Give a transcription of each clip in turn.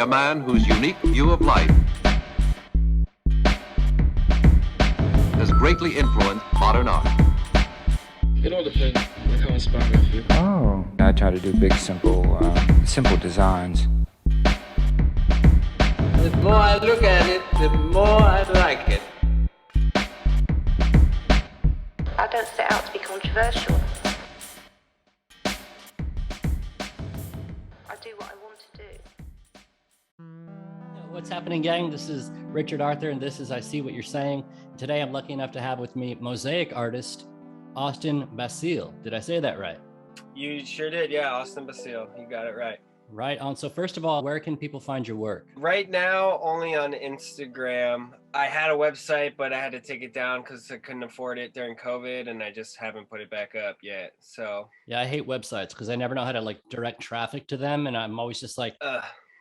A man whose unique view of life has greatly influenced modern art. It all depends on how inspired I feel. Oh, I try to do big, simple designs. The more I look at it, the more I like it. I don't set out to be controversial. I do what I want to do. What's happening, gang? This is Richard Arthur, and this is I See What You're Saying. Today, I'm lucky enough to have with me mosaic artist Austin Basile. Did I say that right? You sure did, yeah, Austin Basile. You got it right. Right on. So first of all, where can people find your work? Right now, only on Instagram. I had a website, but I had to take it down because I couldn't afford it during COVID, and I just haven't put it back up yet. So yeah, I hate websites because I never know how to like direct traffic to them, and I'm always just like,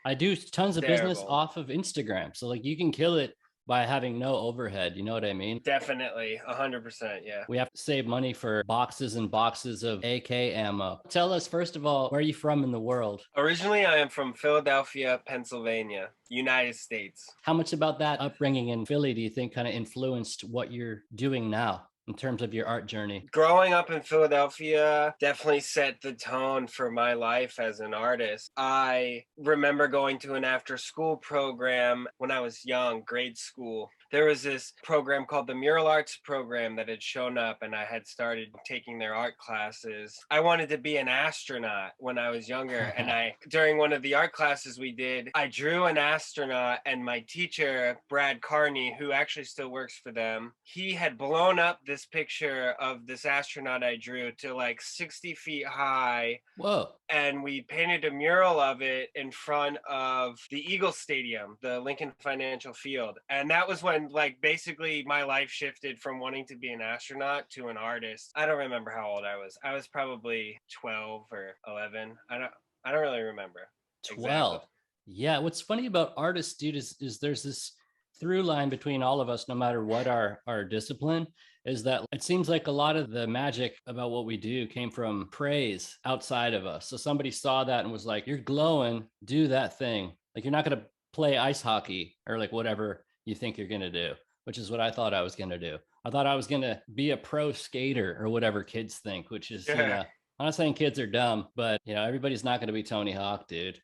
I do tons of business off of Instagram, so like you can kill it by having no overhead. You know what I mean? Definitely, 100%, yeah. We have to save money for boxes and boxes of AK ammo. Tell us, first of all, where are you from in the world? Originally, I am from Philadelphia, Pennsylvania, United States. How much about that upbringing in Philly do you think kind of influenced what you're doing now in terms of your art journey? Growing up in Philadelphia definitely set the tone for my life as an artist. I remember going to an after-school program when I was young, grade school. There was this program called the Mural Arts program that had shown up, and I had started taking their art classes. I wanted to be an astronaut when I was younger, and during one of the art classes we did, I drew an astronaut, and my teacher, Brad Carney, who actually still works for them, he had blown up this picture of this astronaut I drew to like 60 feet high. Whoa. And we painted a mural of it in front of the Eagle Stadium, the Lincoln Financial Field. And that was when like basically my life shifted from wanting to be an astronaut to an artist. I don't remember how old I was. I was probably 12 or 11. I don't really remember. 12. Exactly. Yeah, what's funny about artists, dude, is there's this through line between all of us, no matter what our discipline, is that it seems like a lot of the magic about what we do came from praise outside of us. So somebody saw that and was like, you're glowing, do that thing. Like, you're not going to play ice hockey or like whatever you think you're going to do, which is what I thought I was going to do. I thought I was going to be a pro skater or whatever kids think, which is, you know, I'm not saying kids are dumb, but you know, everybody's not going to be Tony Hawk, dude.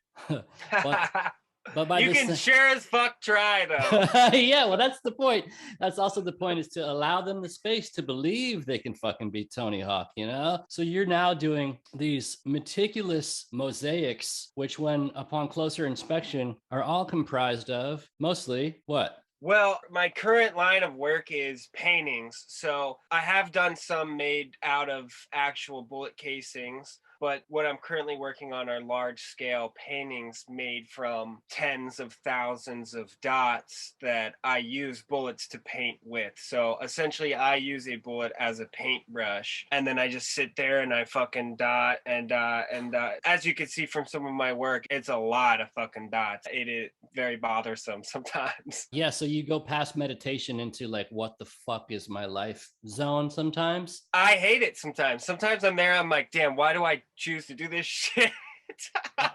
But by you can sure as fuck try though. Yeah, well, that's the point. That's also the point, is to allow them the space to believe they can fucking be Tony Hawk, you know? So you're now doing these meticulous mosaics, which when upon closer inspection are all comprised of mostly what? Well, my current line of work is paintings. So I have done some made out of actual bullet casings, but what I'm currently working on are large scale paintings made from tens of thousands of dots that I use bullets to paint with. So essentially I use a bullet as a paintbrush, and then I just sit there and I fucking dot and dot and dot. As you can see from some of my work, it's a lot of fucking dots. It is very bothersome sometimes. Yeah, so you go past meditation into like, what the fuck is my life zone sometimes? I hate it sometimes. Sometimes I'm there, I'm like, damn, why do I choose to do this shit?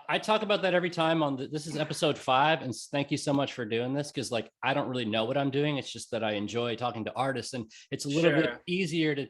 I talk about that every time on this is episode 5, and thank you so much for doing this, because like I don't really know what I'm doing. It's just that I enjoy talking to artists, and it's a little bit easier to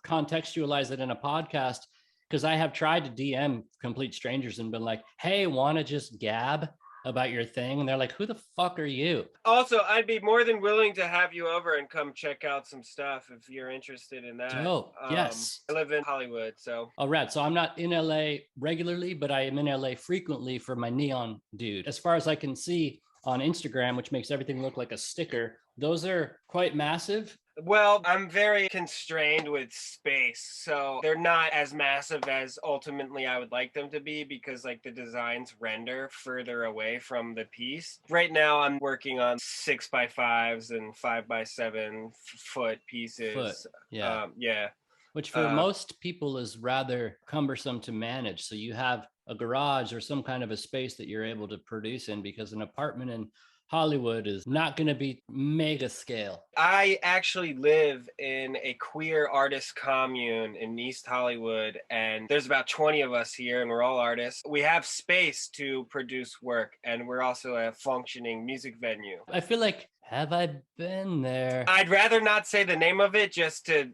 contextualize it in a podcast, because I have tried to DM complete strangers and been like, hey, want to just gab about your thing? And they're like, who the fuck are you? Also, I'd be more than willing to have you over and come check out some stuff if you're interested in that. Dope. Yes. I live in Hollywood, so. All right. So I'm not in LA regularly, but I am in LA frequently for my neon dude. As far as I can see on Instagram, which makes everything look like a sticker, those are quite massive. Well, I'm very constrained with space, so they're not as massive as ultimately I would like them to be, because like the designs render further away from the piece. Right now I'm working on 6x5s and 5x7 foot pieces. Yeah. Yeah. Which for most people is rather cumbersome to manage. So you have a garage or some kind of a space that you're able to produce in, because an apartment in Hollywood is not going to be mega scale. I actually live in a queer artist commune in East Hollywood, and there's about 20 of us here, and we're all artists. We have space to produce work, and we're also a functioning music venue. I feel like, have I been there? I'd rather not say the name of it just to,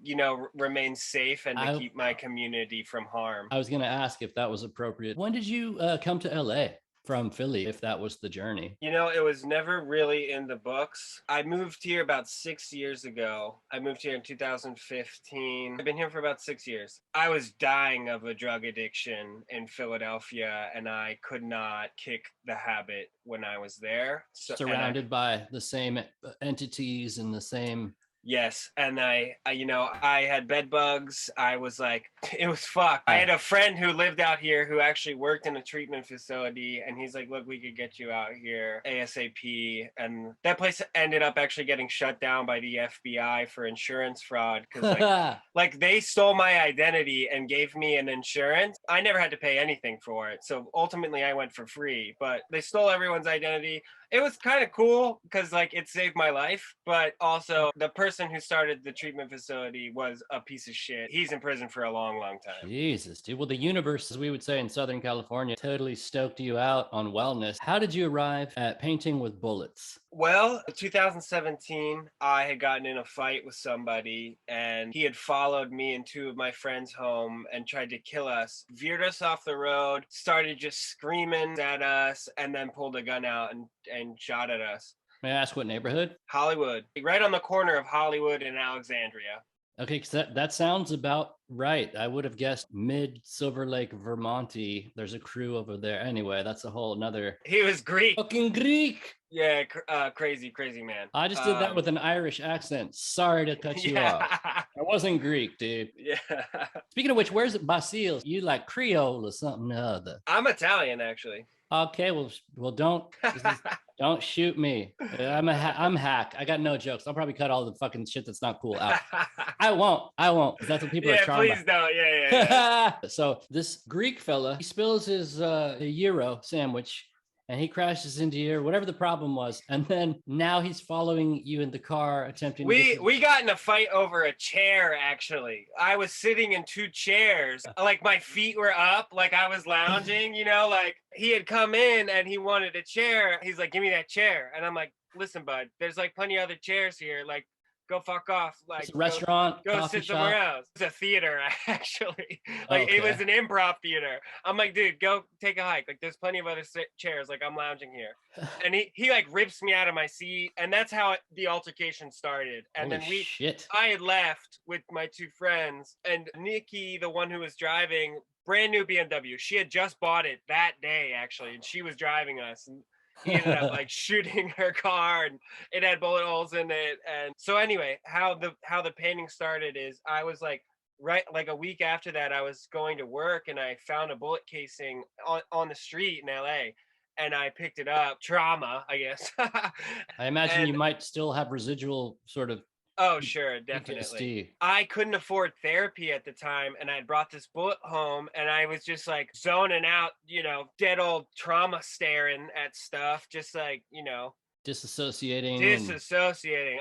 remain safe and to I- keep my community from harm. I was going to ask if that was appropriate. When did you come to LA from Philly, if that was the journey? It was never really in the books. I moved here about 6 years ago. I moved here in 2015. I've been here for about 6 years. I was dying of a drug addiction in Philadelphia, and I could not kick the habit when I was there. Surrounded by the same entities and the same. Yes, and I had bed bugs. I was like, it was fucked. I had a friend who lived out here who actually worked in a treatment facility, and he's like, look, we could get you out here ASAP. And that place ended up actually getting shut down by the FBI for insurance fraud, because like they stole my identity and gave me an insurance. I never had to pay anything for it, so ultimately I went for free, but they stole everyone's identity. It was kind of cool because like it saved my life, but also the person who started the treatment facility was a piece of shit. He's in prison for a long, long time. Jesus, dude. Well, the universe, as we would say in Southern California, totally stoked you out on wellness. How did you arrive at painting with bullets? Well, in 2017, I had gotten in a fight with somebody, and he had followed me and two of my friends home and tried to kill us, veered us off the road, started just screaming at us, and then pulled a gun out and shot at us. May I ask what neighborhood? Hollywood, right on the corner of Hollywood and Alexandria. Okay, because that sounds about right. I would have guessed mid Silver Lake, Vermonty. There's a crew over there. Anyway, that's a whole nother. He was Greek. Fucking Greek. Yeah, crazy man. I just did that with an Irish accent. Sorry to cut you off. I wasn't Greek, dude. Yeah. Speaking of which, where's Basile? You like Creole or something or other? I'm Italian, actually. Okay, well, don't shoot me. I'm hack. I got no jokes. I'll probably cut all the fucking shit that's not cool out. I won't. Because that's what people are trying. Please don't. Yeah. So this Greek fella, he spills his gyro sandwich, and he crashes into you, whatever the problem was. And then now he's following you in the car, attempting we got in a fight over a chair, actually. I was sitting in two chairs. Like my feet were up, like I was lounging, like he had come in and he wanted a chair. He's like, give me that chair. And I'm like, listen, bud, there's like plenty of other chairs here. Like, go fuck off. Like, it's a restaurant, go sit somewhere else. It's a theater, actually. Like, It was an improv theater. I'm like, dude, go take a hike. Like, there's plenty of other chairs. Like, I'm lounging here. And he like rips me out of my seat, and that's how the altercation started. And Holy then shit. I had left with my two friends, and Nikki, the one who was driving, brand new BMW. She had just bought it that day, actually, and she was driving us. And he ended up like shooting her car, and it had bullet holes in it. And so anyway, how the painting started is I was like, right, like a week after that, I was going to work, and I found a bullet casing on the street in LA, and I picked it up. Trauma, I guess. I imagine you might still have residual sort of. Oh, sure, definitely. I couldn't afford therapy at the time, and I brought this bullet home, and I was just like zoning out, dead old trauma staring at stuff, just like, disassociating.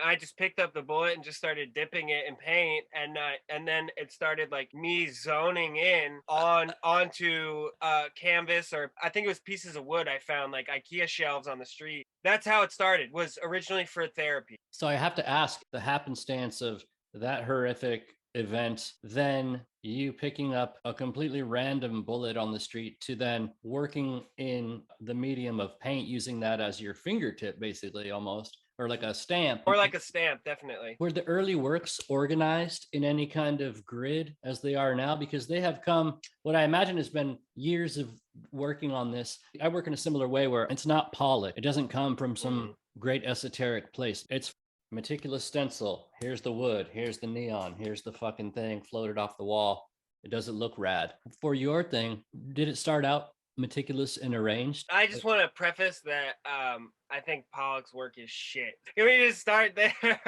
I just picked up the bullet and just started dipping it in paint, and then it started like me zoning in onto canvas, or I think it was pieces of wood I found, like IKEA shelves on the street. That's how it started. Was originally for therapy. So I have to ask, the happenstance of that horrific event, then you picking up a completely random bullet on the street, to then working in the medium of paint, using that as your fingertip, basically, almost, or like a stamp. Or like a stamp, definitely. Were the early works organized in any kind of grid as they are now? Because they have come, what I imagine has been years of working on this. I work in a similar way where it's not polished. It doesn't come from some great esoteric place. It's meticulous stencil. Here's the wood. Here's the neon. Here's the fucking thing floated off the wall. It doesn't look rad. For your thing, did it start out meticulous and arranged? I just want to preface that I think Pollock's work is shit. Can we just start there?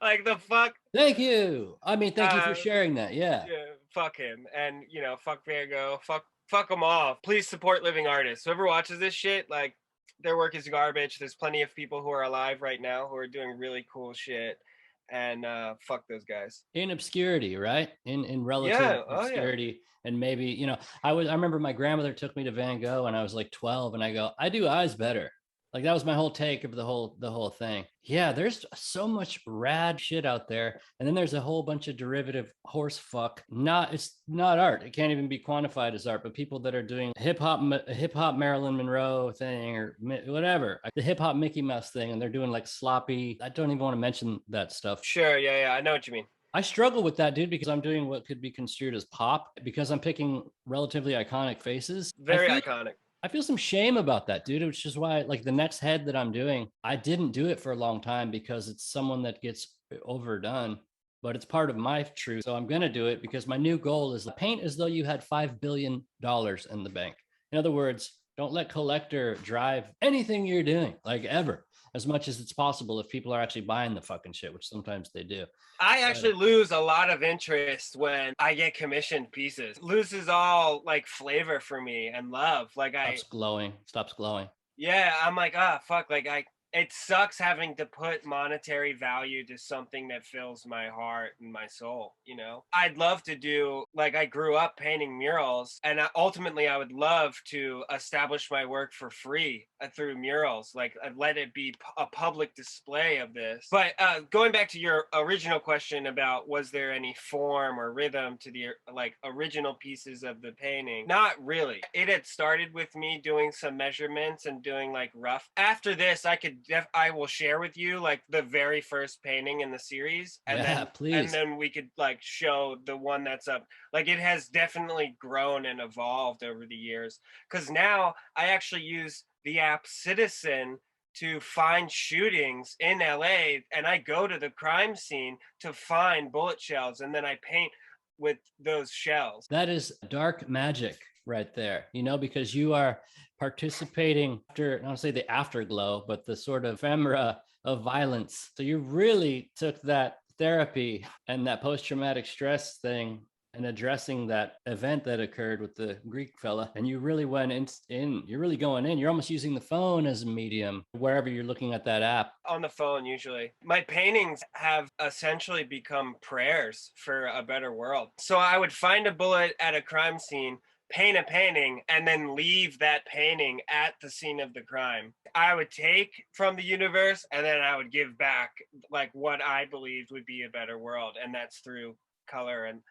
Like, the fuck? Thank you. I mean, thank you for sharing that. Yeah. Fuck him. And, fuck Van Gogh. fuck them all. Please support living artists. Whoever watches this shit, like, their work is garbage. There's plenty of people who are alive right now who are doing really cool shit, and fuck those guys. In obscurity, right? In relative Yeah. Oh, yeah. obscurity. And maybe, you know, I remember my grandmother took me to Van Gogh and I was like 12, and I go, I do eyes better. Like that was my whole take of the whole thing. Yeah, there's so much rad shit out there, and then there's a whole bunch of derivative horse fuck. It's not art. It can't even be quantified as art. But people that are doing hip hop Marilyn Monroe thing or whatever, the hip hop Mickey Mouse thing, and they're doing like sloppy. I don't even want to mention that stuff. Sure. Yeah. I know what you mean. I struggle with that, dude, because I'm doing what could be construed as pop, because I'm picking relatively iconic faces. Very iconic. I feel some shame about that, dude, which is why, like, the next head that I'm doing, I didn't do it for a long time because it's someone that gets overdone, but it's part of my truth. So I'm going to do it because my new goal is to paint as though you had $5 billion in the bank. In other words, don't let collector drive anything you're doing, like, ever, as much as it's possible if people are actually buying the fucking shit, which sometimes they do. I actually lose a lot of interest when I get commissioned pieces. Loses all like flavor for me and love. Like Stops glowing. Yeah, I'm like, fuck. Like it sucks having to put monetary value to something that fills my heart and my soul, you know? I'd love to do, like, I grew up painting murals, and ultimately I would love to establish my work for free through murals, like let it be a public display of this. But going back to your original question about was there any form or rhythm to the like original pieces of the painting? Not really. It had started with me doing some measurements and doing like rough. After this, I will share with you like the very first painting in the series, and please. Then we could like show the one that's up. Like it has definitely grown and evolved over the years, because now I actually use the app Citizen to find shootings in LA, and I go to the crime scene to find bullet shells, and then I paint with those shells. That is dark magic right there, you know, because you are participating after, I don't say the afterglow, but the sort of ephemera of violence. So you really took that therapy and that post-traumatic stress thing and addressing that event that occurred with the Greek fella, and you really went in, you're really going in. You're almost using the phone as a medium wherever you're looking at that app. On the phone, usually. My paintings have essentially become prayers for a better world. So I would find a bullet at a crime scene, paint a painting, and then leave that painting at the scene of the crime. I would take from the universe, and then I would give back like what I believed would be a better world, and that's through color and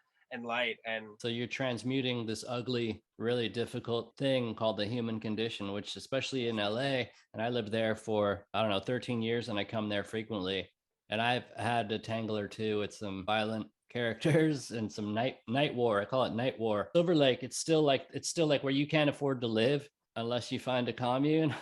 light. And so you're transmuting this ugly, really difficult thing called the human condition, which especially in LA, and I lived there for, I don't know, 13 years, and I come there frequently, and I've had a tangle or two with some violent characters and some night war. I call it night war. Silver Lake, it's still like where you can't afford to live unless you find a commune.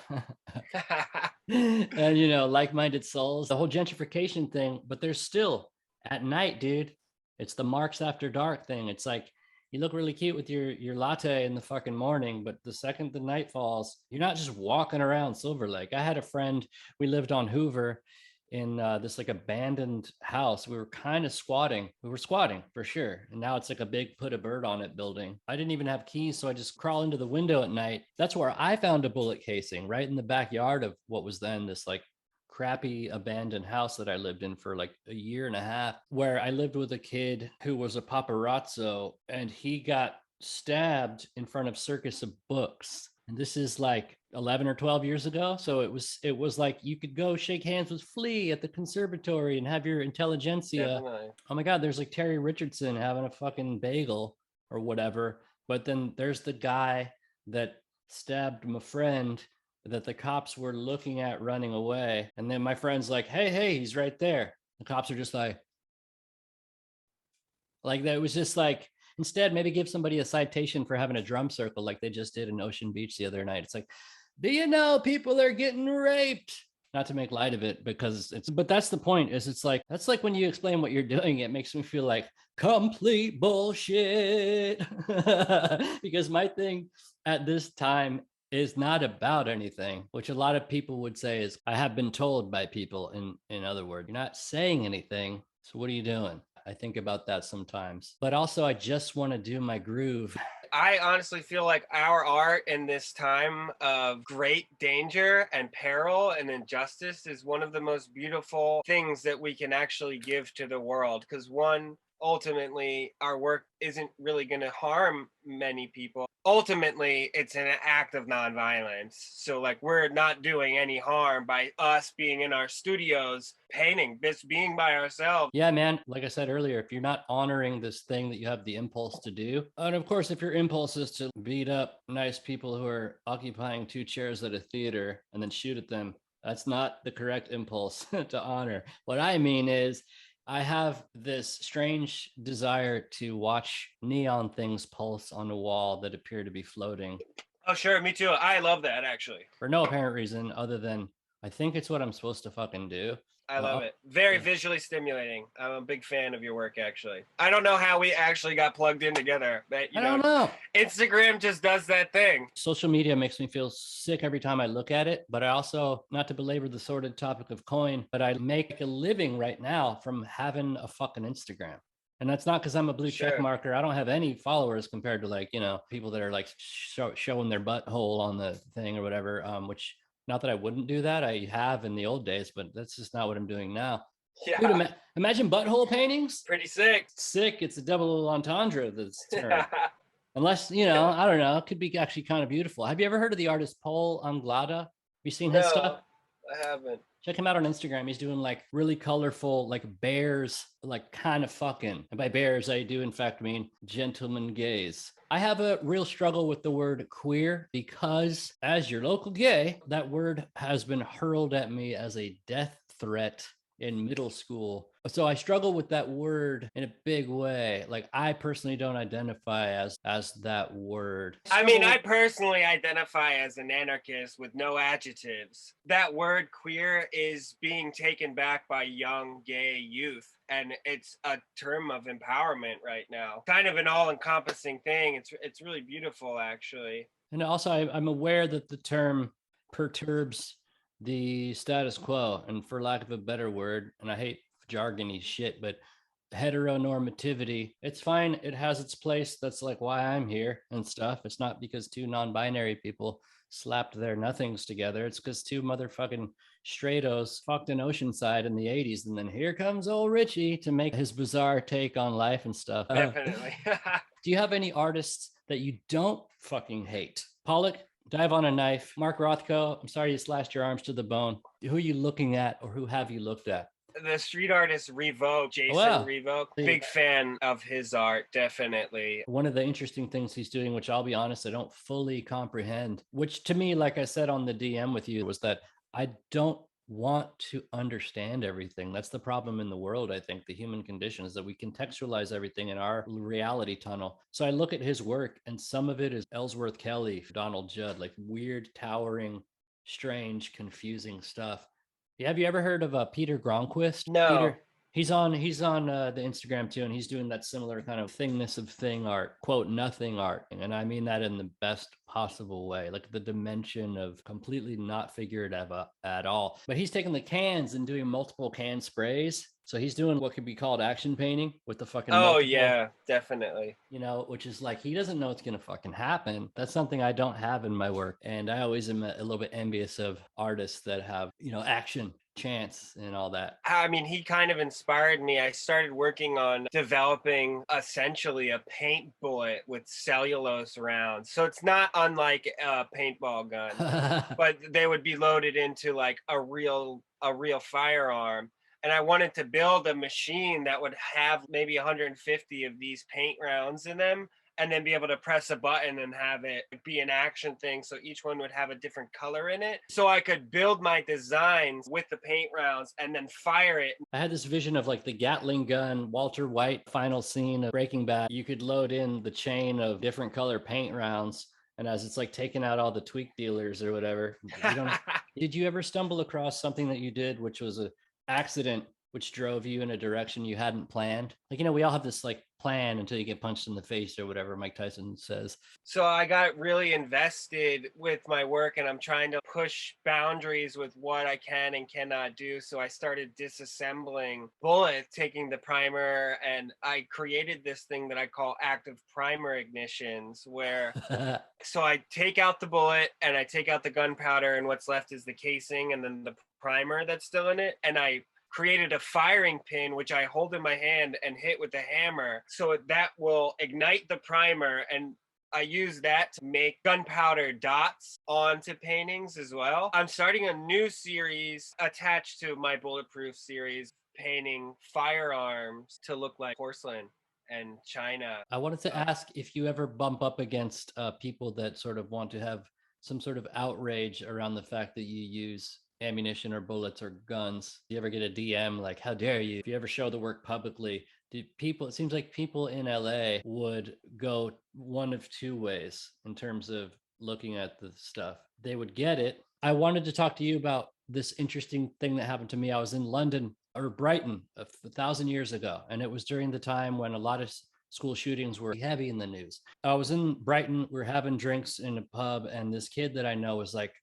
And, you know, like-minded souls, the whole gentrification thing. But there's still, at night, dude, it's the marks after dark thing. It's like you look really cute with your latte in the fucking morning, but the second the night falls, you're not just walking around Silver Lake. I had a friend, we lived on Hoover in this like abandoned house. We were kind of squatting. We were squatting for sure. And now it's like a big put a bird on it building. I didn't even have keys, so I just crawl into the window at night. That's where I found a bullet casing, right in the backyard of what was then this like crappy abandoned house that I lived in for like a year and a half, where I lived with a kid who was a paparazzo, and he got stabbed in front of Circus of Books. And this is like 11 or 12 years ago. So it was like you could go shake hands with Flea at the conservatory and have your intelligentsia. definitely. Oh my God, there's like Terry Richardson having a fucking bagel or whatever. But then there's the guy that stabbed my friend that the cops were looking at running away. And then my friend's like, hey, he's right there. The cops are just like that. Was just like, instead, maybe give somebody a citation for having a drum circle like they just did in Ocean Beach the other night. It's like, do you know people are getting raped? Not to make light of it, because but that's the point, is it's like, that's like when you explain what you're doing, it makes me feel like complete bullshit. Because my thing at this time is not about anything, which a lot of people would say is, I have been told by people, in other words, you're not saying anything. So what are you doing? I think about that sometimes, but also I just want to do my groove. I honestly feel like our art in this time of great danger and peril and injustice is one of the most beautiful things that we can actually give to the world. Because one, ultimately, our work isn't really going to harm many people. Ultimately, it's an act of nonviolence. So, like, we're not doing any harm by us being in our studios painting, just being by ourselves. Yeah, man. Like I said earlier, if you're not honoring this thing that you have the impulse to do, and of course, if your impulse is to beat up nice people who are occupying 2 chairs at a theater and then shoot at them, that's not the correct impulse to honor. What I mean is, I have this strange desire to watch neon things pulse on a wall that appear to be floating Oh, sure. Me too. I love that, actually. for no apparent reason other than I think it's what I'm supposed to fucking do. I love it. Very yeah. visually stimulating. I'm a big fan of your work, actually. I don't know how we actually got plugged in together, but I don't know. Instagram just does that thing. Social media makes me feel sick every time I look at it, but I also, not to belabor the sordid topic of coin, but I make a living right now from having a fucking Instagram. And that's not because I'm a blue check Sure. marker. I don't have any followers compared to, like, people that are like showing their butthole on the thing or whatever, which, not that I wouldn't do that. I have in the old days, but that's just not what I'm doing now. Yeah. Dude, imagine butthole paintings. Pretty sick. Sick. It's a double entendre. That's term. Unless, I don't know, it could be actually kind of beautiful. Have you ever heard of the artist Paul Anglada? Have you seen his stuff? I haven't. Check him out on Instagram. He's doing like really colorful, like bears, like kind of fucking. And by bears, I do in fact mean gentleman gays. I have a real struggle with the word queer because, as your local gay, that word has been hurled at me as a death threat in middle school. So I struggle with that word in a big way. Like, I personally don't identify as that word. I mean, I personally identify as an anarchist with no adjectives. That word queer is being taken back by young gay youth, and it's a term of empowerment right now. Kind of an all-encompassing thing. It's really beautiful, actually. And also, I'm aware that the term perturbs the status quo, and for lack of a better word, and I hate jargony shit, but heteronormativity, it's fine. It has its place. That's like why I'm here and stuff. It's not because two non-binary people slapped their nothings together. It's because two motherfucking straightos fucked in Oceanside in the 80s, and then here comes old Richie to make his bizarre take on life and stuff. Definitely. Do you have any artists that you don't fucking hate? Pollock, Dive on a Knife, Mark Rothko, I'm sorry you slashed your arms to the bone. Who are you looking at, or who have you looked at? The street artist Revoke, Jason Revoke, big fan of his art, definitely. One of the interesting things he's doing, which I'll be honest, I don't fully comprehend, which to me, like I said on the DM with you, was that I don't want to understand everything. That's the problem in the world. I think the human condition is that we contextualize everything in our reality tunnel. So I look at his work, and some of it is Ellsworth Kelly, Donald Judd, like weird, towering, strange, confusing stuff. Have you ever heard of Peter Gronquist? No. Peter, he's on the Instagram too, and he's doing that similar kind of thingness of thing art, quote, nothing art. And I mean that in the best possible way, like the dimension of completely not figured out at all. But he's taking the cans and doing multiple can sprays. So he's doing what could be called action painting with the fucking yeah, definitely. Which is like, he doesn't know it's gonna fucking happen. That's something I don't have in my work. And I always am a little bit envious of artists that have, action, chance, and all that. I mean, he kind of inspired me. I started working on developing essentially a paint bullet with cellulose rounds. So it's not unlike a paintball gun, but they would be loaded into like a real firearm. And I wanted to build a machine that would have maybe 150 of these paint rounds in them, and then be able to press a button and have it be an action thing. So each one would have a different color in it. So I could build my designs with the paint rounds and then fire it. I had this vision of like the Gatling gun, Walter White final scene of Breaking Bad. You could load in the chain of different color paint rounds, and as it's like taking out all the tweak dealers or whatever. Did you ever stumble across something that you did, which was a accident which drove you in a direction you hadn't planned? Like, you know, we all have this like plan until you get punched in the face or whatever Mike Tyson says. So I got really invested with my work, and I'm trying to push boundaries with what I can and cannot do. So I started disassembling bullets, taking the primer, and I created this thing that I call active primer ignitions, where so I take out the bullet and I take out the gunpowder, and what's left is the casing and then the primer that's still in it. And I created a firing pin, which I hold in my hand and hit with a hammer. So that will ignite the primer, and I use that to make gunpowder dots onto paintings as well. I'm starting a new series attached to my Bulletproof series, painting firearms to look like porcelain and china. I wanted to ask if you ever bump up against people that sort of want to have some sort of outrage around the fact that you use ammunition or bullets or guns. Do you ever get a DM like, how dare you? If you ever show the work publicly, do people, it seems like people in LA would go one of two ways in terms of looking at the stuff. They would get it. I wanted to talk to you about this interesting thing that happened to me. I was in London or Brighton 1,000 years ago, and it was during the time when a lot of school shootings were heavy in the news. I was in Brighton, we were having drinks in a pub, and this kid that I know was like,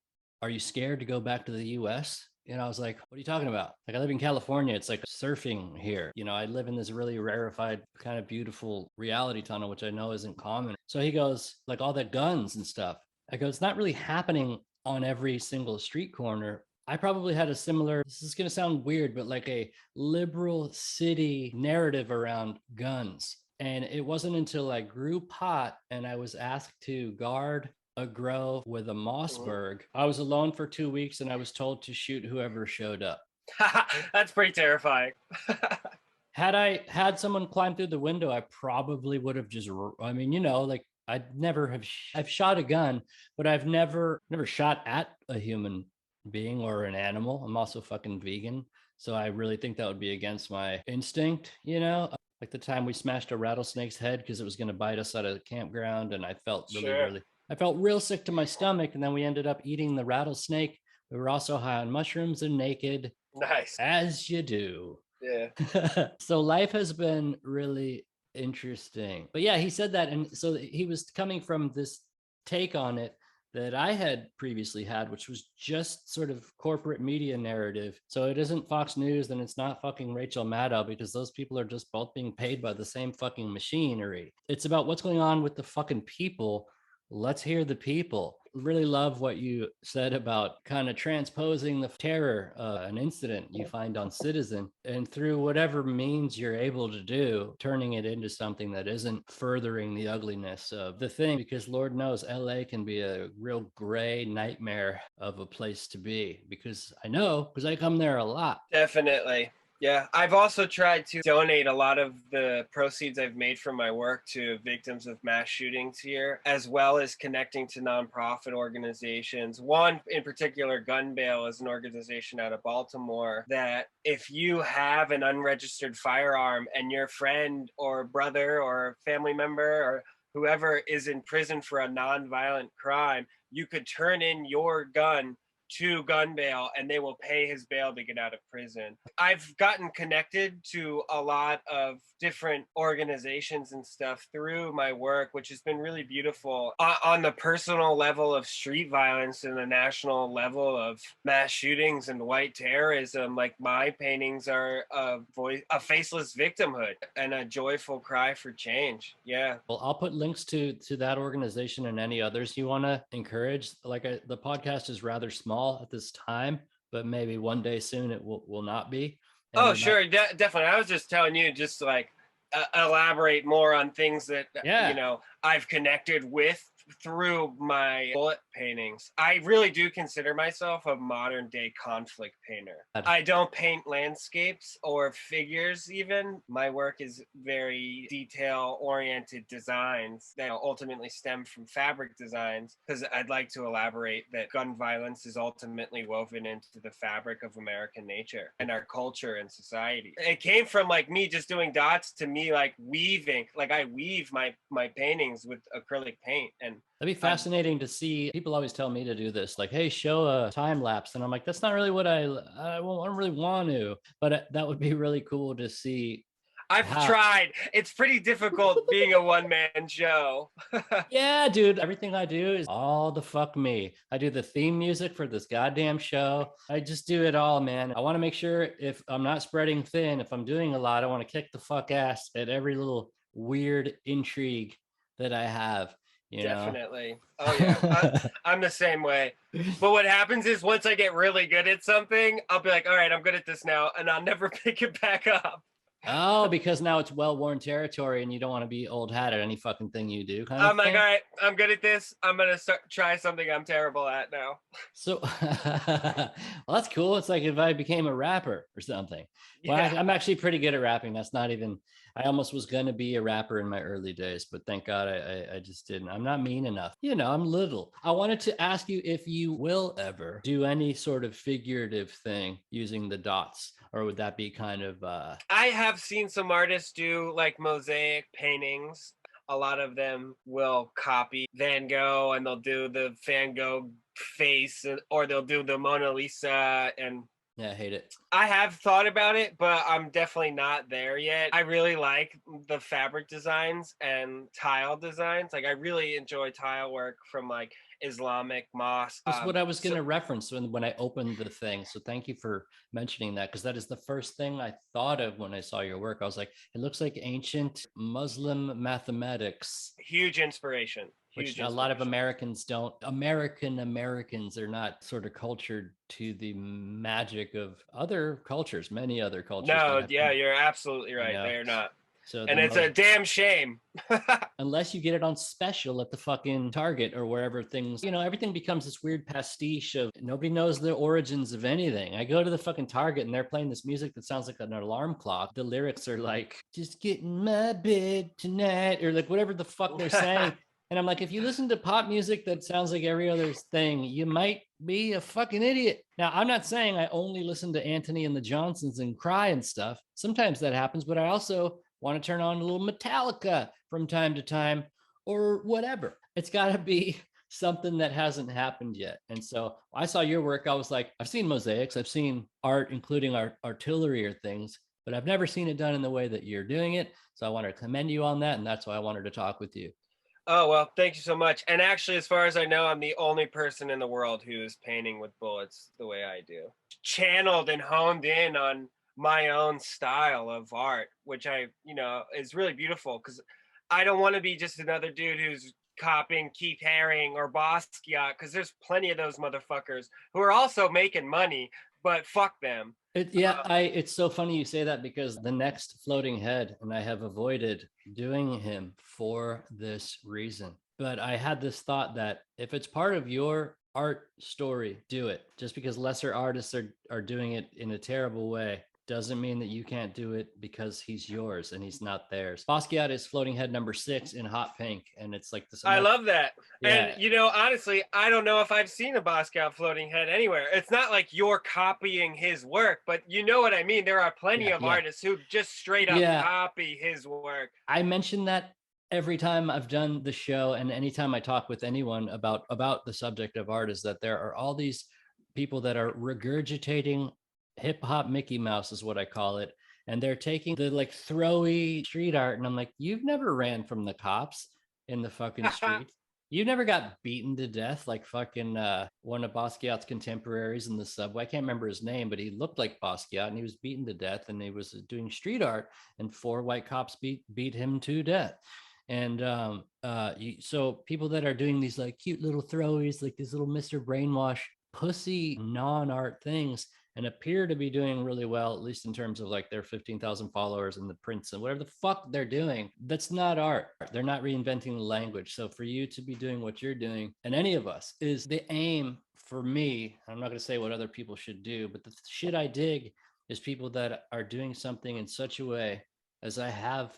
are you scared to go back to the US? And I was like, what are you talking about? Like, I live in California. It's like surfing here. You know, I live in this really rarefied, kind of beautiful reality tunnel, which I know isn't common. So he goes, like, all the guns and stuff. I go, it's not really happening on every single street corner. I probably had a similar, this is going to sound weird, but like a liberal city narrative around guns. And it wasn't until I grew pot and I was asked to guard a grow with a Mossberg. I was alone for 2 weeks and I was told to shoot whoever showed up. That's pretty terrifying. Had I had someone climb through the window, I probably would have just, I mean, you know, like I'd never have, I've shot a gun, but I've never shot at a human being or an animal. I'm also fucking vegan. So I really think that would be against my instinct, you know? Like the time we smashed a rattlesnake's head because it was going to bite us at a campground, and I felt really I felt real sick to my stomach, and then we ended up eating the rattlesnake. We were also high on mushrooms and naked. Nice. As you do. Yeah. So life has been really interesting. But yeah, he said that. And so he was coming from this take on it that I had previously had, which was just sort of corporate media narrative. So it isn't Fox News and it's not fucking Rachel Maddow, because those people are just both being paid by the same fucking machinery. It's about what's going on with the fucking people. Let's hear the people. Really love what you said about kind of transposing the terror, an incident you find on Citizen, and through whatever means you're able to do, turning it into something that isn't furthering the ugliness of the thing, because Lord knows LA can be a real gray nightmare of a place to be, because I know, because I come there a lot. Definitely. Yeah, I've also tried to donate a lot of the proceeds I've made from my work to victims of mass shootings here, as well as connecting to nonprofit organizations. One in particular, Gun Bail, is an organization out of Baltimore that if you have an unregistered firearm and your friend or brother or family member or whoever is in prison for a nonviolent crime, you could turn in your gun to Gun Bail and they will pay his bail to get out of prison. I've gotten connected to a lot of different organizations and stuff through my work, which has been really beautiful. On the personal level of street violence and the national level of mass shootings and white terrorism, like my paintings are a faceless victimhood and a joyful cry for change. Yeah. Well, I'll put links to that organization and any others you want to encourage. Like the podcast is rather small at this time, but maybe one day soon it will not be. And oh, sure. Definitely. I was just telling you, just like elaborate more on things that, you know, I've connected with through my bullet paintings. I really do consider myself a modern day conflict painter. I don't paint landscapes or figures even. My work is very detail oriented designs that ultimately stem from fabric designs, because I'd like to elaborate that gun violence is ultimately woven into the fabric of American nature and our culture and society. It came from like me just doing dots to me like weaving, like I weave my paintings with acrylic paint, and inspiration. That'd be fascinating to see. People always tell me to do this, like, "Hey, show a time lapse," and I'm like, "That's not really what I don't really want to." But that would be really cool to see. I've tried. It's pretty difficult being a one-man show. Yeah, dude. Everything I do is all the fuck me. I do the theme music for this goddamn show. I just do it all, man. I want to make sure if I'm not spreading thin, if I'm doing a lot, I want to kick the fuck ass at every little weird intrigue that I have. Definitely. Oh yeah, I'm the same way. But what happens is once I get really good at something, I'll be like, all right, I'm good at this now, and I'll never pick it back up. Oh, because now it's well-worn territory and you don't want to be old hat at any fucking thing you do. I'm like, all right, I'm good at this. I'm going to try something I'm terrible at now. So, well, that's cool. It's like if I became a rapper or something. Well, Yeah. I'm actually pretty good at rapping. That's not even, I almost was going to be a rapper in my early days, but thank God I just didn't. I'm not mean enough. I'm little. I wanted to ask you if you will ever do any sort of figurative thing using the dots, or would that be kind of... I have seen some artists do like mosaic paintings. A lot of them will copy Van Gogh and they'll do the Van Gogh face, or they'll do the Mona Lisa. And yeah, I hate it. I have thought about it, but I'm definitely not there yet. I really like the fabric designs and tile designs. Like I really enjoy tile work from like Islamic mosque. That's what I was going to reference when I opened the thing. So thank you for mentioning that, because that is the first thing I thought of when I saw your work. I was like, it looks like ancient Muslim mathematics. Huge inspiration. Which a lot of Americans don't. Americans are not sort of cultured to the magic of other cultures, many other cultures. No, yeah, you're absolutely right. They're not. So and it's a damn shame. Unless you get it on special at the fucking Target or wherever things, everything becomes this weird pastiche of nobody knows the origins of anything. I go to the fucking Target and they're playing this music that sounds like an alarm clock. The lyrics are like, just get in my bed tonight, or like whatever the fuck they're saying. And I'm like, if you listen to pop music that sounds like every other thing, you might be a fucking idiot. Now, I'm not saying I only listen to Anthony and the Johnsons and cry and stuff. Sometimes that happens, but I also want to turn on a little Metallica from time to time or whatever. It's got to be something that hasn't happened yet. And so I saw your work. I was like, I've seen mosaics. I've seen art, including artillery or things, but I've never seen it done in the way that you're doing it. So I want to commend you on that. And that's why I wanted to talk with you. Oh, well, thank you so much. And actually, as far as I know, I'm the only person in the world who's painting with bullets the way I do. Channeled and honed in on my own style of art, which is really beautiful, because I don't want to be just another dude who's copying Keith Haring or Basquiat, because there's plenty of those motherfuckers who are also making money, but fuck them. It's so funny you say that, because the next floating head, and I have avoided doing him for this reason, but I had this thought that if it's part of your art story, do it. Just because lesser artists are doing it in a terrible way doesn't mean that you can't do it, because he's yours and he's not theirs. Basquiat is floating head number 6 in hot pink, and it's like this. I love that. Yeah. And honestly, I don't know if I've seen a Basquiat floating head anywhere. It's not like you're copying his work, but you know what I mean. There are plenty of artists who just straight up copy his work. I mention that every time I've done the show, and anytime I talk with anyone about the subject of art, is that there are all these people that are regurgitating hip hop Mickey Mouse, is what I call it. And they're taking the like throwy street art. And I'm like, you've never ran from the cops in the fucking street. You never got beaten to death like fucking one of Basquiat's contemporaries in the subway. I can't remember his name, but he looked like Basquiat, and he was beaten to death, and he was doing street art, and 4 white cops beat him to death. And so people that are doing these like cute little throwies, like these little Mr. Brainwash pussy non-art things, and appear to be doing really well, at least in terms of like their 15,000 followers and the prints and whatever the fuck they're doing, that's not art. They're not reinventing the language. So for you to be doing what you're doing, and any of us, is the aim for me. I'm not going to say what other people should do, but the shit I dig is people that are doing something in such a way as I have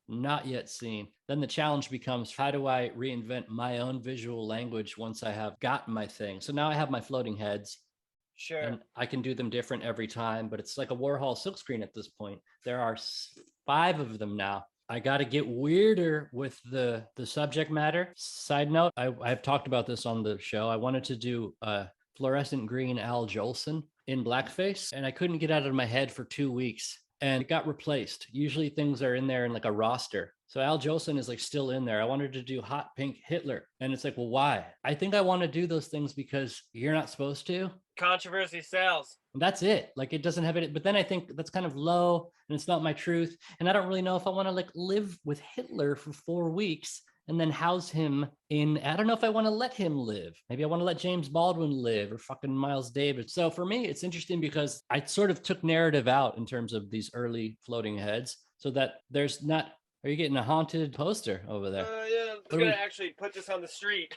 not yet seen. Then the challenge becomes, how do I reinvent my own visual language once I have gotten my thing? So now I have my floating heads. Sure. And I can do them different every time, but it's like a Warhol silkscreen at this point. There are 5 of them now. I got to get weirder with the subject matter. Side note, I've talked about this on the show. I wanted to do fluorescent green Al Jolson in blackface, and I couldn't get out of my head for 2 weeks, and it got replaced. Usually things are in there in like a roster. So Al Jolson is like still in there. I wanted to do hot pink Hitler. And it's like, well, why? I think I want to do those things because you're not supposed to. Controversy sells. And that's it. Like it doesn't have it. But then I think that's kind of low and it's not my truth. And I don't really know if I want to like live with Hitler for 4 weeks and then house him in, I don't know if I want to let him live. Maybe I want to let James Baldwin live or fucking Miles Davis. So for me, it's interesting because I sort of took narrative out in terms of these early floating heads so that there's not, are you getting a haunted poster over there? Yeah, I'm going to actually put this on the street.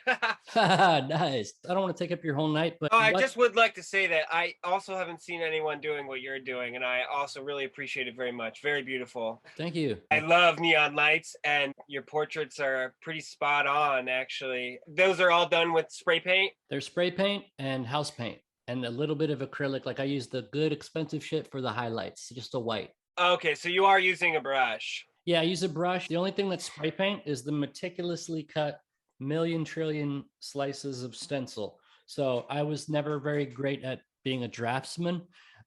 Nice. I don't want to take up your whole night, but I just would like to say that I also haven't seen anyone doing what you're doing, and I also really appreciate it very much. Very beautiful. Thank you. I love neon lights, and your portraits are pretty spot on, actually. Those are all done with spray paint? They're spray paint and house paint and a little bit of acrylic. Like I use the good expensive shit for the highlights, just a white. Okay, so you are using a brush. Yeah, I use a brush. The only thing that's spray paint is the meticulously cut million trillion slices of stencil. So I was never very great at being a draftsman.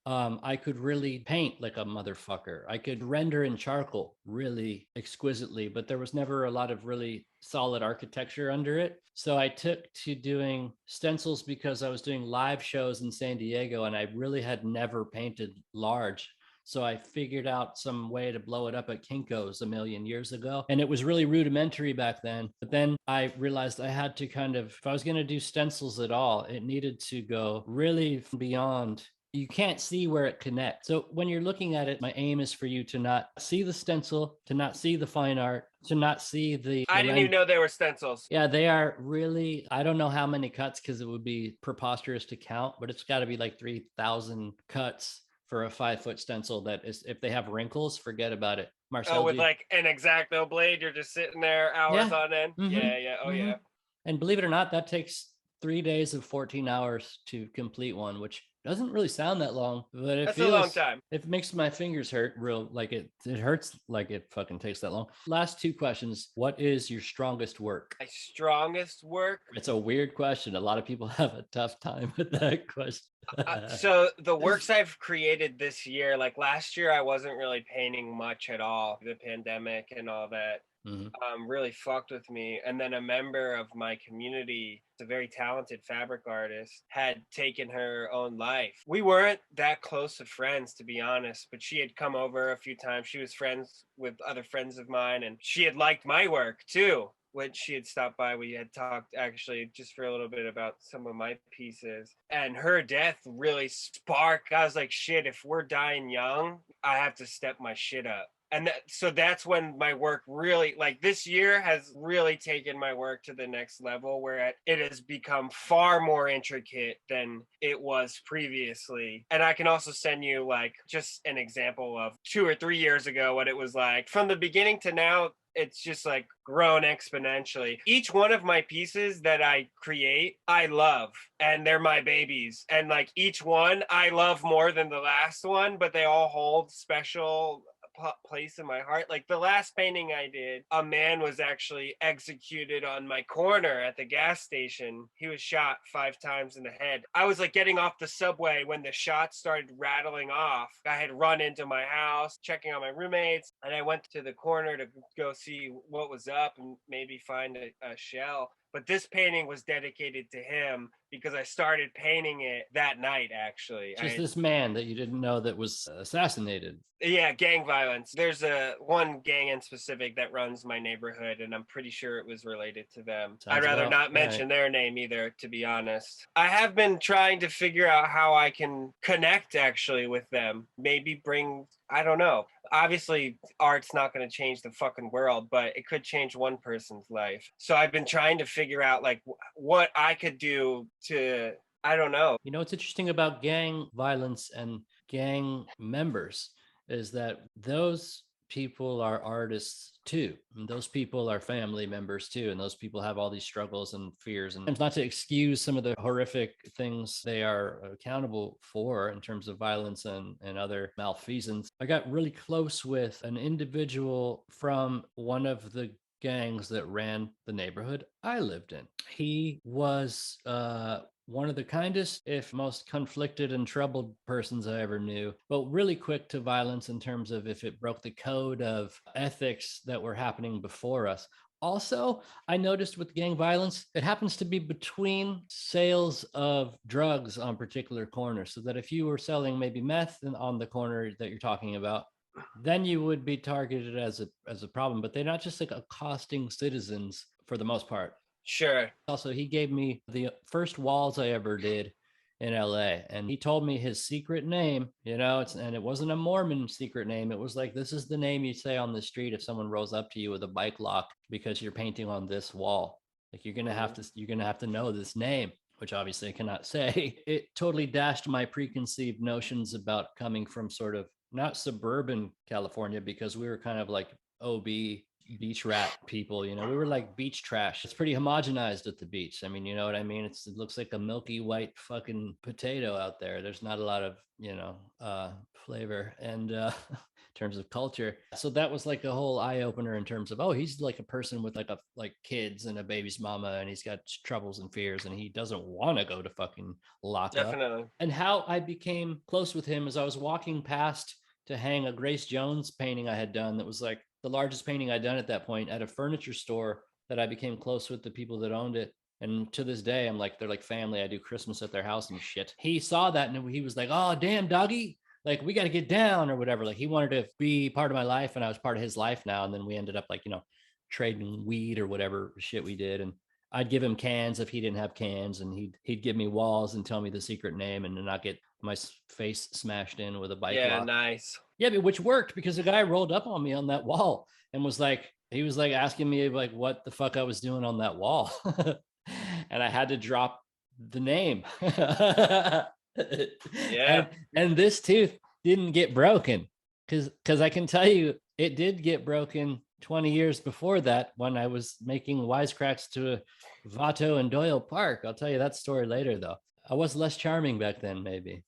I could really paint like a motherfucker. I could render in charcoal really exquisitely, but there was never a lot of really solid architecture under it. So I took to doing stencils because I was doing live shows in San Diego and I really had never painted large. So I figured out some way to blow it up at Kinko's a million years ago. And it was really rudimentary back then. But then I realized I had to kind of, if I was going to do stencils at all, it needed to go really beyond. You can't see where it connects. So when you're looking at it, my aim is for you to not see the stencil, to not see the fine art, to not see the... I didn't even know they were stencils. Yeah, they are really, I don't know how many cuts because it would be preposterous to count, but it's got to be like 3,000 cuts for a 5-foot stencil that is, if they have wrinkles, forget about it. Marcel, with like an X-Acto blade, you're just sitting there hours on end. Mm-hmm. Yeah. Oh, yeah. And believe it or not, that takes 3 days of 14 hours to complete one, which doesn't really sound that long, but it That's feels, a long time. It makes my fingers hurt real, like it hurts like it fucking takes that long. Last 2 questions. What is your strongest work? My strongest work? It's a weird question. A lot of people have a tough time with that question. So the works I've created this year, like last year, I wasn't really painting much at all. The pandemic and all that really fucked with me. And then a member of my community, a very talented fabric artist, had taken her own life. We weren't that close of friends, to be honest, but she had come over a few times. She was friends with other friends of mine, and she had liked my work too. When she had stopped by, we had talked actually just for a little bit about some of my pieces, and her death really sparked. I was like, shit, if we're dying young, I have to step my shit up. And so that's when my work really, like this year has really taken my work to the next level, where it has become far more intricate than it was previously. And I can also send you like just an example of 2 or 3 years ago, what it was like from the beginning to now. It's just like grown exponentially. Each one of my pieces that I create, I love, and they're my babies. And like each one I love more than the last one, but they all hold special place in my heart. Like the last painting I did, a man was actually executed on my corner at the gas station. He was shot 5 times in the head. I was like getting off the subway when the shots started rattling off. I had run into my house, checking on my roommates, and I went to the corner to go see what was up and maybe find a shell. But this painting was dedicated to him because I started painting it that night, actually. Just this man that you didn't know that was assassinated. Yeah, gang violence. There's one gang in specific that runs my neighborhood, and I'm pretty sure it was related to them. I'd rather not mention their name either, to be honest. I have been trying to figure out how I can connect actually with them. Maybe bring, I don't know. Obviously, art's not going to change the fucking world, but it could change one person's life. So I've been trying to figure out like what I could do to, I don't know. You know, what's interesting about gang violence and gang members is that those people are artists too. And those people are family members too. And those people have all these struggles and fears. And not to excuse some of the horrific things they are accountable for in terms of violence and other malfeasance. I got really close with an individual from one of the gangs that ran the neighborhood I lived in. He was one of the kindest, if most conflicted and troubled persons I ever knew, but really quick to violence in terms of if it broke the code of ethics that were happening before us. Also, I noticed with gang violence, it happens to be between sales of drugs on particular corners. So that if you were selling maybe meth on the corner that you're talking about, then you would be targeted as a problem. But they're not just like accosting citizens for the most part. Sure. Also, he gave me the first walls I ever did in LA, and he told me his secret name, and it wasn't a Mormon secret name. It was like, this is the name you say on the street if someone rolls up to you with a bike lock because you're painting on this wall. Like, you're gonna have to know this name, which obviously I cannot say. It totally dashed my preconceived notions about coming from sort of not suburban California, because we were kind of like OB beach rat people, we were like beach trash. It's pretty homogenized at the beach. I mean, you know what I mean? It looks like a milky white fucking potato out there. There's not a lot of, flavor and in terms of culture. So that was like a whole eye opener in terms of, oh, he's like a person with like kids and a baby's mama, and he's got troubles and fears, and he doesn't want to go to fucking lock up. Definitely. And how I became close with him is I was walking past to hang a Grace Jones painting I had done that was like the largest painting I'd done at that point at a furniture store that I became close with the people that owned it. And to this day, I'm like, they're like family. I do Christmas at their house and shit. He saw that and he was like, oh, damn, doggy. Like, we got to get down or whatever. Like, he wanted to be part of my life and I was part of his life now. And then we ended up like, trading weed or whatever shit we did. And I'd give him cans if he didn't have cans, and he'd give me walls and tell me the secret name and then not get my face smashed in with a bike lock. Yeah, nice. Yeah, but which worked because the guy rolled up on me on that wall and was like, he was like asking me like what the fuck I was doing on that wall. And I had to drop the name. Yeah. And this tooth didn't get broken because I can tell you it did get broken 20 years before that when I was making wisecracks to Vato and Doyle Park. I'll tell you that story later, though. I was less charming back then, maybe.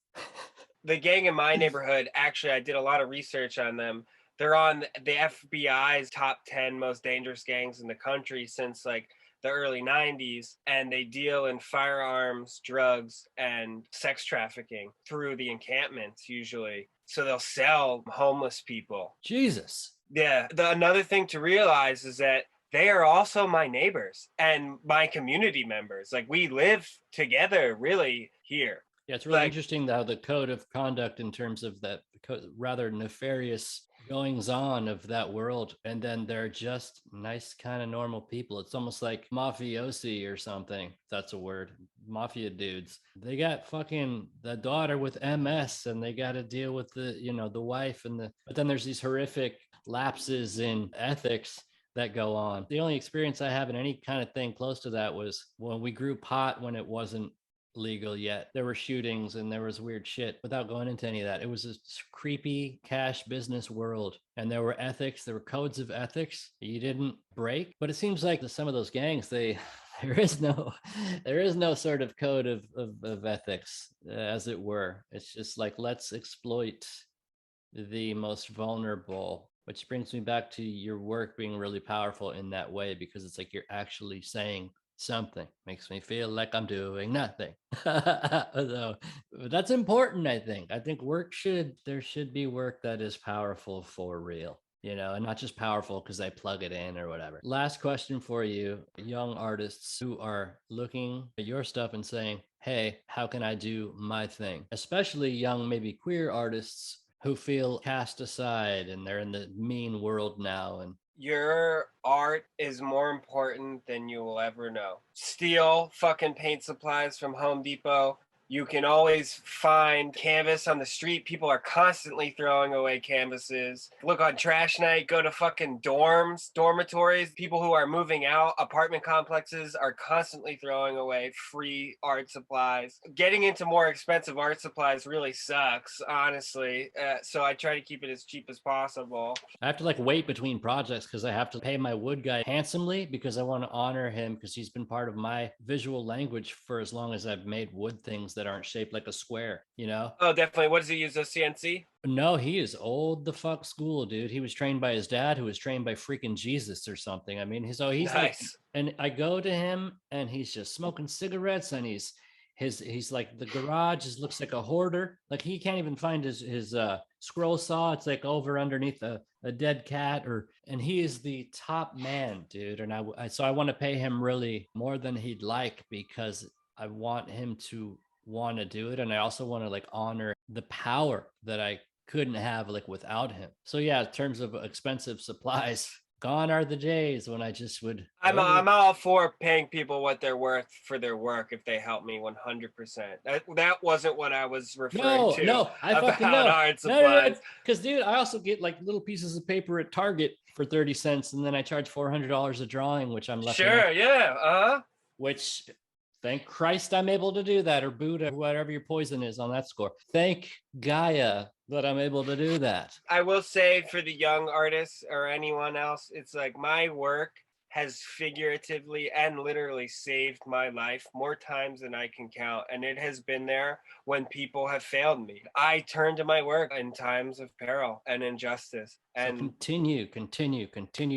The gang in my neighborhood, actually, I did a lot of research on them. They're on the FBI's top 10 most dangerous gangs in the country since like the early 90s, and they deal in firearms, drugs, and sex trafficking through the encampments usually. So they'll sell homeless people. Jesus. Yeah. Another thing to realize is that they are also my neighbors and my community members. Like, we live together really here. Yeah, it's really interesting how the code of conduct in terms of that rather nefarious goings on of that world, and then they're just nice kind of normal people. It's almost like mafiosi or something, if that's a word. Mafia dudes, they got fucking the daughter with MS and they got to deal with the the wife but then there's these horrific lapses in ethics that go on. The only experience I have in any kind of thing close to that was when we grew pot when it wasn't legal yet. There were shootings and there was weird shit. Without going into any of that, it was this creepy cash business world, and there were ethics, there were codes of ethics you didn't break. But it seems like some of those gangs, there is no sort of code of ethics, as it were. It's just like, let's exploit the most vulnerable, which brings me back to your work being really powerful in that way, because it's like you're actually saying something. Makes me feel like I'm doing nothing. So that's important. I think there should be work that is powerful for real, and not just powerful because I plug it in or whatever. Last question for you, young artists who are looking at your stuff and saying, hey, how can I do my thing? Especially young, maybe queer artists who feel cast aside and they're in the mean world now. And your art is more important than you will ever know. Steal fucking paint supplies from Home Depot, You can always find canvas on the street. People are constantly throwing away canvases. Look on trash night, go to fucking dormitories. People who are moving out, apartment complexes are constantly throwing away free art supplies. Getting into more expensive art supplies really sucks, honestly. So I try to keep it as cheap as possible. I have to like wait between projects because I have to pay my wood guy handsomely because I want to honor him because he's been part of my visual language for as long as I've made wood things that aren't shaped like a square, you know? Oh, definitely. What does he use? A CNC? No, he is old the fuck school, dude. He was trained by his dad, who was trained by freaking Jesus or something. I mean, he's like, Nice. and I go to him and he's just smoking cigarettes and he's like the garage looks like a hoarder. Like he can't even find his scroll saw. It's like over underneath a dead cat and he is the top man, dude. And so I want to pay him really more than he'd like because I want him to want to do it. And I also want to like honor the power that I couldn't have like without him. So yeah, in terms of expensive supplies, gone are the days when I just would. I'm all for paying people what they're worth for their work if they help me 100%. That wasn't what I was referring to. No, I fucking know. Art supplies. Because dude, I also get like little pieces of paper at Target for 30 cents, and then I charge $400 a drawing, which I'm left. Sure, yeah. Which, thank Christ, I'm able to do that, or Buddha, whatever your poison is on that score. Thank Gaia that I'm able to do that. I will say for the young artists or anyone else, it's like my work has figuratively and literally saved my life more times than I can count. And it has been there when people have failed me. I turn to my work in times of peril and injustice. And so continue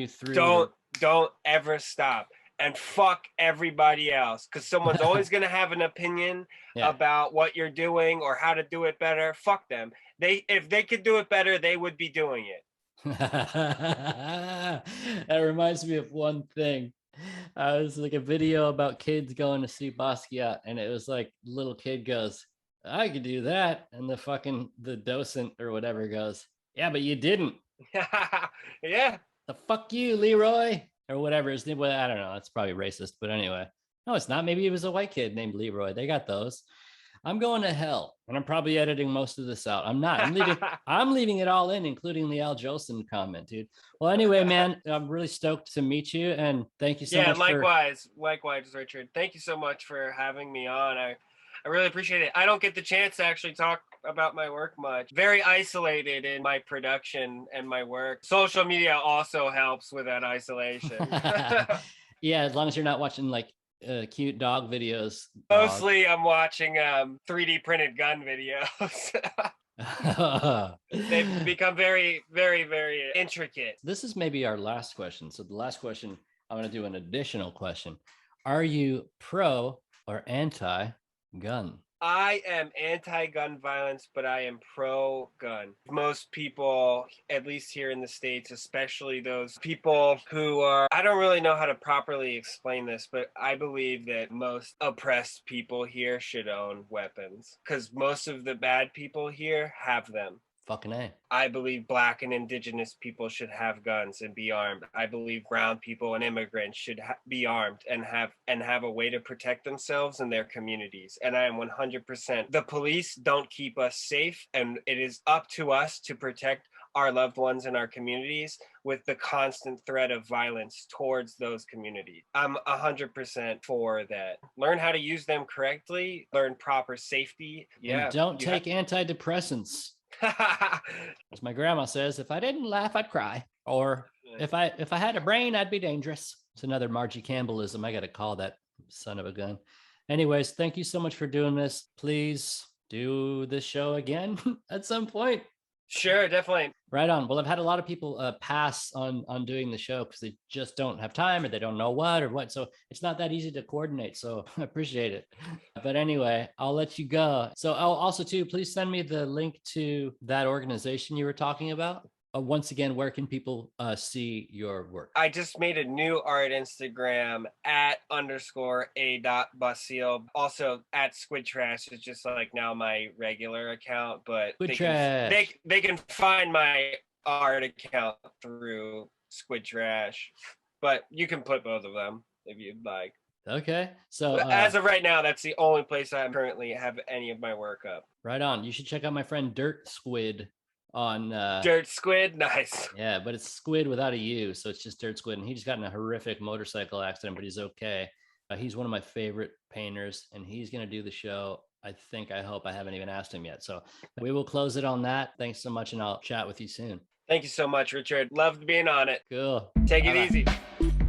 through. Don't ever stop. And fuck everybody else, because someone's always going to have an opinion about what you're doing or how to do it better. Fuck them. If they could do it better, they would be doing it. That reminds me of one thing. I was like a video about kids going to see Basquiat, and it was like little kid goes, I could do that, and the docent or whatever goes, yeah, but you didn't. Yeah. The fuck you, Leroy, or whatever his name. Well, I don't know. It's probably racist, but anyway. No, it's not. Maybe it was a white kid named Leroy. They got those. I'm going to hell, and I'm probably editing most of this out. I'm not. I'm leaving it all in, including the Al Jolson comment, dude. Well, anyway, man, I'm really stoked to meet you, and thank you so much. Yeah, likewise, Richard. Thank you so much for having me on. I really appreciate it. I don't get the chance to actually talk about my work much. Very isolated in my production and my work. Social media also helps with that isolation. Yeah, as long as you're not watching like cute dog videos. Mostly I'm watching 3D printed gun videos. They've become very, very, very intricate. This is maybe our last question. So the last question, I'm going to do an additional question. Are you pro or anti-gun? I am anti-gun violence, but I am pro-gun. Most people, at least here in the States, especially those people who are, I don't really know how to properly explain this, but I believe that most oppressed people here should own weapons because most of the bad people here have them. Fucking A. I believe Black and Indigenous people should have guns and be armed. I believe brown people and immigrants should be armed and have a way to protect themselves and their communities. And I am 100%. The police don't keep us safe, and it is up to us to protect our loved ones in our communities with the constant threat of violence towards those communities. I'm 100% for that. Learn how to use them correctly, learn proper safety. Yeah. And don't take antidepressants. As my grandma says, if I didn't laugh, I'd cry. Or if I had a brain, I'd be dangerous. It's another Margie Campbellism. I got to call that son of a gun. Anyways, thank you so much for doing this. Please do this show again at some point. Sure, definitely. Right on. Well, I've had a lot of people pass on doing the show because they just don't have time or they don't know what. So it's not that easy to coordinate. So I appreciate it. But anyway, I'll let you go. So also too, please send me the link to that organization you were talking about. Once again, where can people see your work? I just made a new art Instagram @_a.basile. Also @Squid Trash is just like now my regular account, but they can find my art account through Squid Trash. But you can put both of them if you'd like. Okay. So But as of right now, that's the only place I currently have any of my work up. right on. You should check out my friend Dirt Squid on Dirt Squid, nice. yeah, but it's Squid without a U, so it's just Dirt Squid. And he just got in a horrific motorcycle accident, but he's okay. He's one of my favorite painters, and he's going to do the show. I hope. I haven't even asked him yet. So we will close it on that. Thanks so much, and I'll chat with you soon. Thank you so much, Richard. Loved being on it. Cool. Take Bye-bye. it easy.